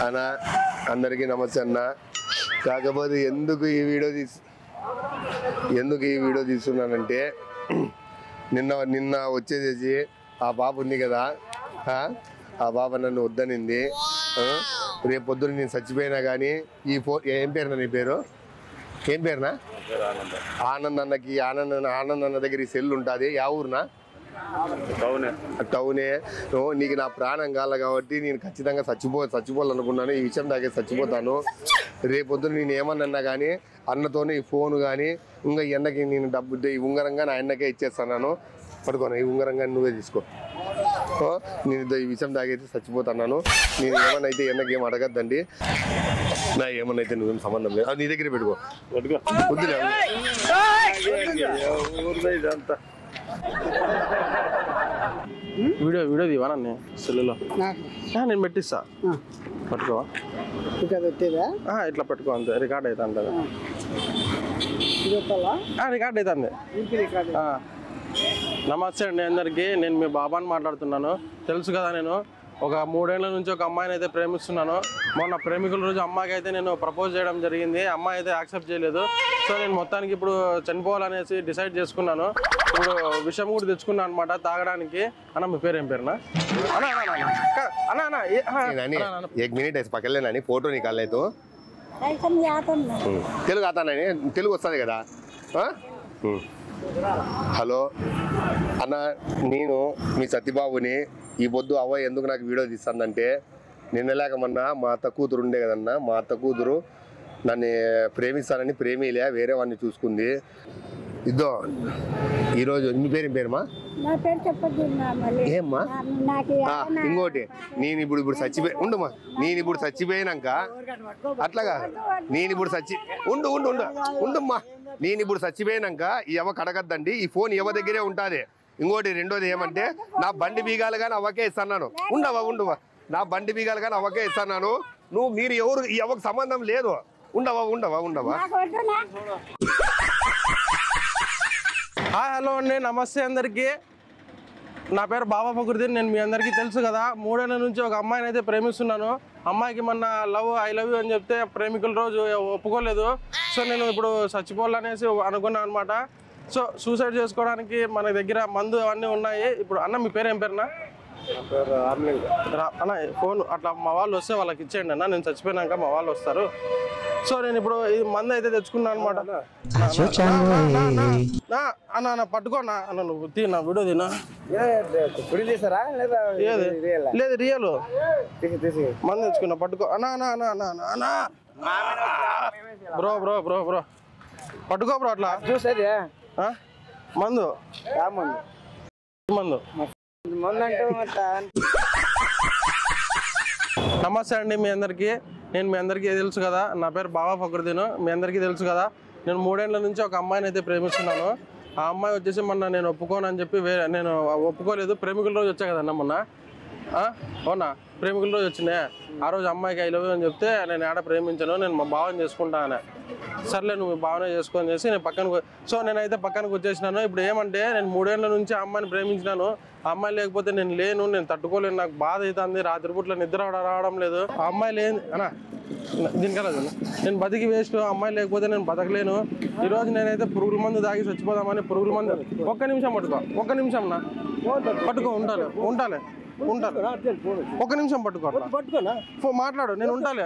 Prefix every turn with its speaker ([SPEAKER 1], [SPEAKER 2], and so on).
[SPEAKER 1] అన్న అందరికీ నమస్తే అన్న. కాకపోతే ఎందుకు ఈ వీడియో తీస్తున్నానంటే నిన్న వచ్చేసేసి ఆ పాప ఉంది కదా, ఆ పాప నన్ను వద్దనింది. రేపు పొద్దున్న నేను చచ్చిపోయినా కానీ ఈ ఏం పేరునా నీ పేరు? ఏం పేరునా? ఆనంద్ అన్నకి. ఆనంద్ అన్న దగ్గర ఈ సెల్ ఉంటుంది. యా ఊరునా? టౌనే. నీకు నా ప్రాణం కాల కాబట్టి నేను ఖచ్చితంగా చచ్చిపోవాలనుకున్నాను. ఈ విషయం దాకే చచ్చిపోతాను. రేపొద్దున నేను ఏమన్నా కానీ అన్నతోనే ఈ ఫోన్ కానీ ఇంకా ఎన్నకి నేను డబ్బు ఈ ఉంగరంగా నా అన్నకే ఇచ్చేస్తున్నాను. పడుకోను, ఈ ఉంగరంగా నువ్వే తీసుకో. నేను ఈ విషయం దాకైతే చచ్చిపోతున్నాను. నేను ఏమన్నైతే ఎన్నకి ఏం అడగద్దండి. నా ఏమన్నైతే నువ్వేం సంబంధం లేదు. నీ దగ్గర పెట్టుకో. వద్దులే
[SPEAKER 2] వీడియో దివా నన్ను సెల్లులో నేను పెట్టిస్తా. పట్టుకోవా? ఇట్లా పెట్టుకో, అంతే. రికార్డ్ అవుతుంది, రికార్డ్ అవుతుంది. నమస్తే అండి అందరికీ. నేను మీ బాబాని మాట్లాడుతున్నాను. తెలుసు కదా, నేను ఒక 3 ఏళ్ల నుంచి ఒక అమ్మాయిని అయితే ప్రేమిస్తున్నాను. మొన్న ప్రేమికుల రోజు అమ్మాయికి అయితే నేను ప్రపోజ్ చేయడం జరిగింది. అమ్మాయి అయితే యాక్సెప్ట్ చేయలేదు. సో నేను మొత్తానికి ఇప్పుడు చనిపోవాలనేసి డిసైడ్ చేసుకున్నాను. ఇప్పుడు విషయం కూడా తెచ్చుకున్నాను అనమాట తాగడానికి. అన్న మీ పేరు ఏం పేరునా?
[SPEAKER 1] ఫోటో నీ కాలేదు. తెలుగు ఆతానని తెలుగు వస్తుంది కదా. హలో అన్న, నేను మీ సత్యబాబుని. ఈ పొద్దు అవ్వ ఎందుకు నాకు వీడియో తీస్తానంటే, నిన్నలేకమన్నా మా అత్త కూతురు ఉండే కదన్నా, మా అత్త కూతురు నన్ను ప్రేమిస్తానని ప్రేమిలే వేరే వాడిని చూసుకుంది. ఇద్దో ఈరోజు మీ పేరు పేరుమా? ఏమ్మా? ఇంకోటి, నేను ఇప్పుడు ఉండమ్మా. నేను ఇప్పుడు చచ్చిపోయినాక అట్లాగా నేను ఇప్పుడు ఉండమ్మా. నేను ఇప్పుడు చచ్చిపోయినాక ఈ అవ్వ కడగద్దండి. ఈ ఫోన్ ఎవ దగ్గరే ఉంటుంది. ఇంకోటి రెండోది ఏమంటే, నా బండి బీగాలు కానీ అవ్వకే ఇస్తున్నాను. ఉండవా నా బండి బీగాలు కానీ అవ్వకే ఇస్తున్నాను. మీరు ఎవరు ఈ అవ్వకు సంబంధం లేదు. ఉండవా.
[SPEAKER 2] హాయ్, హలో అండి, నమస్తే అందరికీ. నా పేరు బాబా ఫక్రుద్దీన్. నేను మీ అందరికీ తెలుసు కదా, 3 ఏళ్ల నుంచి ఒక అమ్మాయిని అయితే ప్రేమిస్తున్నాను. అమ్మాయికి మొన్న ఐ లవ్ యూ అని చెప్తే ప్రేమికుల రోజు ఒప్పుకోలేదు. సో నేను ఇప్పుడు చచ్చిపోవాలనేసి అనుకున్నాను అనమాట. సో సూసైడ్ చేసుకోవడానికి మన దగ్గర మందు అవన్నీ ఉన్నాయి. ఇప్పుడు అన్న మీ పేరు ఏం పేరునా? అన్న ఫోన్ అట్లా మా వాళ్ళు వస్తే వాళ్ళకి ఇచ్చేయండి అన్న. నేను చచ్చిపోయినాక మా వాళ్ళు వస్తారు. సో నేను ఇప్పుడు ఈ మందు అయితే తెచ్చుకున్నాను అనమాట. అన్న పట్టుకోనా అన్న, నువ్వు నా వీడియో తినా. లేదు, రియల్ మందు తెచ్చుకున్నా. పట్టుకో అన్న. బ్రో పట్టుకో బ్రో. అట్లా చూసేది మందు. నమస్తే అండి మీ అందరికీ. నేను మీ అందరికీ తెలుసు కదా, నా పేరు బాబా ఫక్రుద్దీన్. మీ అందరికీ తెలుసు కదా, నేను 3 ఏళ్ల నుంచి ఒక అమ్మాయిని అయితే ప్రేమిస్తున్నాను. ఆ అమ్మాయి వచ్చేసి మొన్న నేను ఒప్పుకోను అని చెప్పి నేను ఒప్పుకోలేదు. ప్రేమికుల రోజు వచ్చా కదన్నా మొన్న. అవునా, ప్రేమికుల రోజు వచ్చినాయి. ఆ రోజు అమ్మాయికి ఐ లవ్ యూ అని చెప్తే నేను ఆడ ప్రేమించాను, నేను మా బావని చేసుకుంటా అని. సర్లే నువ్వు బావనే చేసుకొని చేసి నేను నేనైతే పక్కనకు వచ్చేసినాను. ఇప్పుడు ఏమంటే, నేను 3 ఏళ్ల నుంచి ఆ అమ్మాయిని ప్రేమించినాను. ఆ అమ్మాయి లేకపోతే నేను నేను తట్టుకోలేను. నాకు బాధ అవుతుంది. రాత్రిపూట్ల నిద్ర రావడం లేదు. ఆ అమ్మాయి లేదు అన్న, దీనికన్నా నేను బతికి వేస్ట్. అమ్మాయి లేకపోతే నేను బతకలేను. ఈరోజు నేనైతే పురుగుల మందు దాగి చచ్చిపోదామని పురుగుల మందు. ఒక్క నిమిషం నా పట్టుకో. ఉంటాను. ఒక్క నిమిషం పట్టుకో. మాట్లాడు, నేను ఉంటాలే.